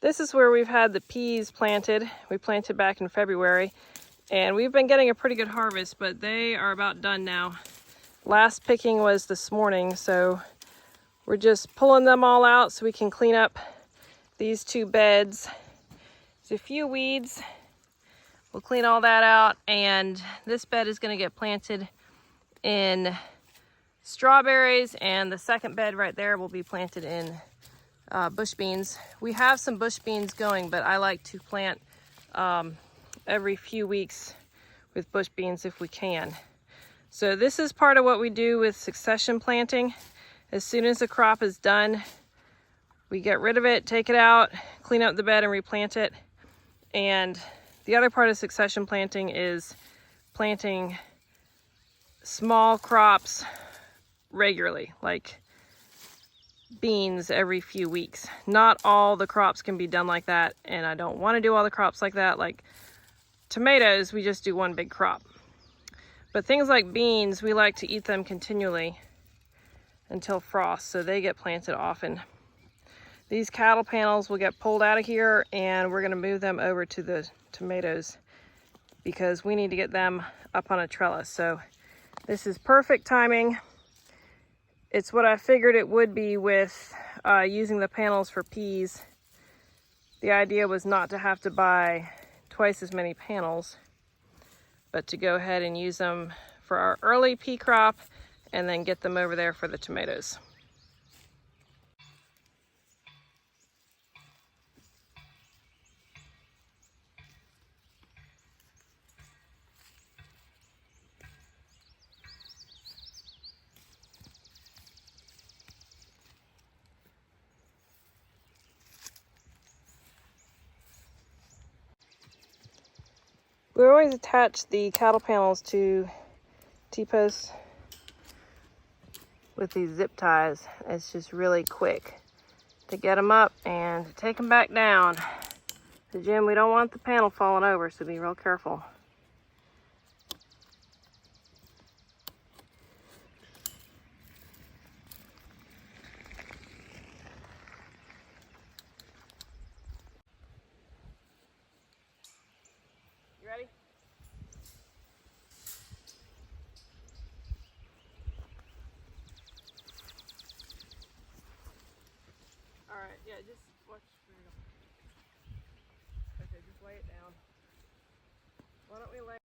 This is where we've had the peas planted. We planted back in February, and we've been getting a pretty good harvest, but they are about done now. Last picking was this morning, so we're just pulling them all out so we can clean up these two beds. There's a few weeds. We'll clean all that out, and this bed is going to get planted in strawberries, and the second bed right there will be planted in bush beans. We have some bush beans going, but I like to plant every few weeks with bush beans if we can. So this is part of what we do with succession planting. As soon as the crop is done, we get rid of it, take it out, clean up the bed, and replant it. And the other part of succession planting is planting small crops regularly, like beans every few weeks. Not all the crops can be done like that, and I don't want to do all the crops like that. Like tomatoes, we just do one big crop. But things like beans, we like to eat them continually until frost, so they get planted often. These cattle panels will get pulled out of here, and we're going to move them over to the tomatoes because we need to get them up on a trellis. So this is perfect timing. It's what I figured it would be with using the panels for peas. The idea was not to have to buy twice as many panels, but to go ahead and use them for our early pea crop and then get them over there for the tomatoes. We always attach the cattle panels to T-posts with these zip ties. It's just really quick to get them up and to take them back down. So Jim, we don't want the panel falling over, so be real careful. You ready? All right, yeah, just watch where you're going. Okay, just lay it down. Why don't we lay...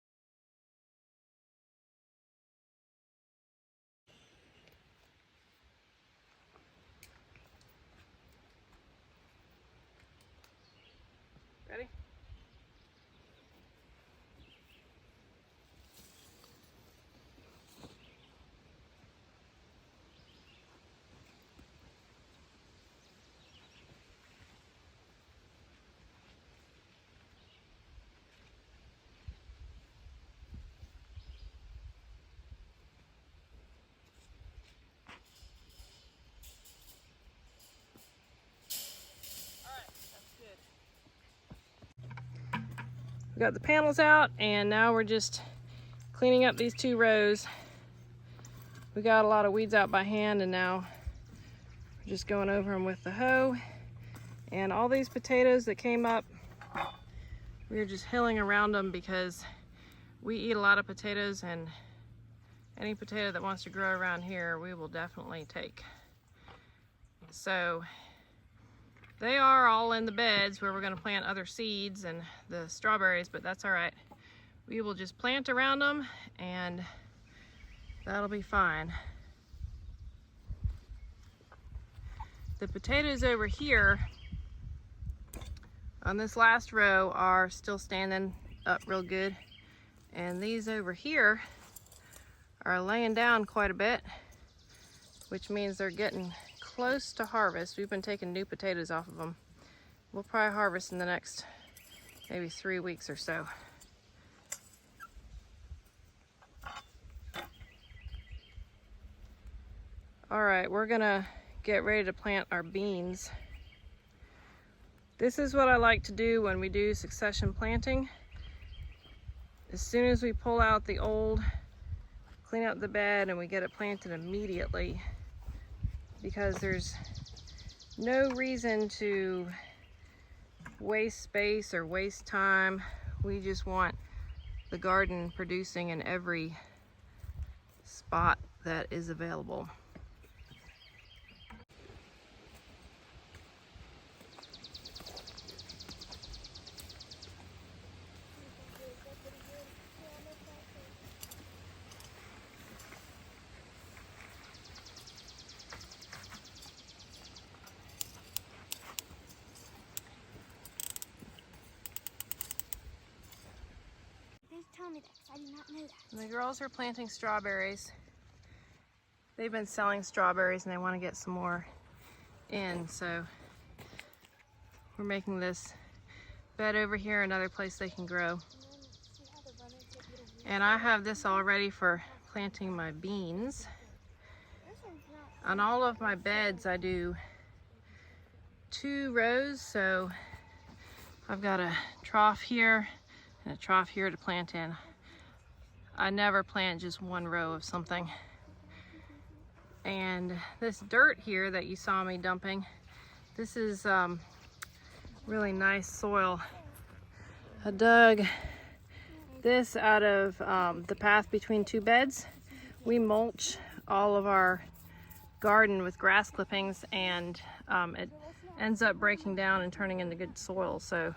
Ready? We got the panels out, and now we're just cleaning up these two rows. We got a lot of weeds out by hand, and now we're just going over them with the hoe. And all these potatoes that came up, we're just hilling around them because we eat a lot of potatoes, and any potato that wants to grow around here, we will definitely take. So they are all in the beds where we're going to plant other seeds and the strawberries, but that's all right. We will just plant around them, and that'll be fine. The potatoes over here on this last row are still standing up real good, and these over here are laying down quite a bit, which means they're getting close to harvest. We've been taking new potatoes off of them. We'll probably harvest in the next maybe 3 weeks or so. All right, we're gonna get ready to plant our beans. This is what I like to do when we do succession planting. As soon as we pull out the old, clean out the bed, and we get it planted immediately, because there's no reason to waste space or waste time. We just want the garden producing in every spot that is available. Tell me that, 'cause I did not know that. And the girls are planting strawberries. They've been selling strawberries and they want to get some more in, so we're making this bed over here, another place they can grow. And I have this all ready for planting my beans. On all of my beds I do 2 rows, so I've got a trough here and a trough here to plant in. I never plant just 1 row of something. And this dirt here that you saw me dumping, this is really nice soil. I dug this out of the path between 2 beds. We mulch all of our garden with grass clippings, and it ends up breaking down and turning into good soil. So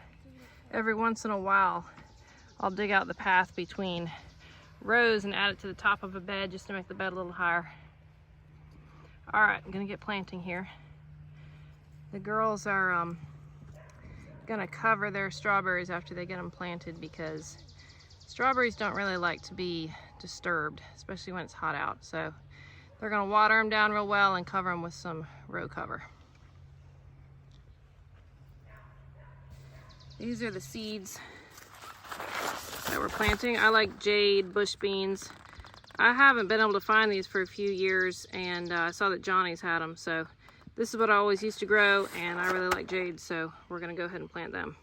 every once in a while I'll dig out the path between rows and add it to the top of a bed just to make the bed a little higher. All right, I'm gonna get planting here. The girls are gonna cover their strawberries after they get them planted, because strawberries don't really like to be disturbed, especially when it's hot out. So they're gonna water them down real well and cover them with some row cover. These are the seeds that we're planting. I like jade bush beans. I haven't been able to find these for a few years, and I saw that Johnny's had them, so this is what I always used to grow, and I really like jade, so we're gonna go ahead and plant them.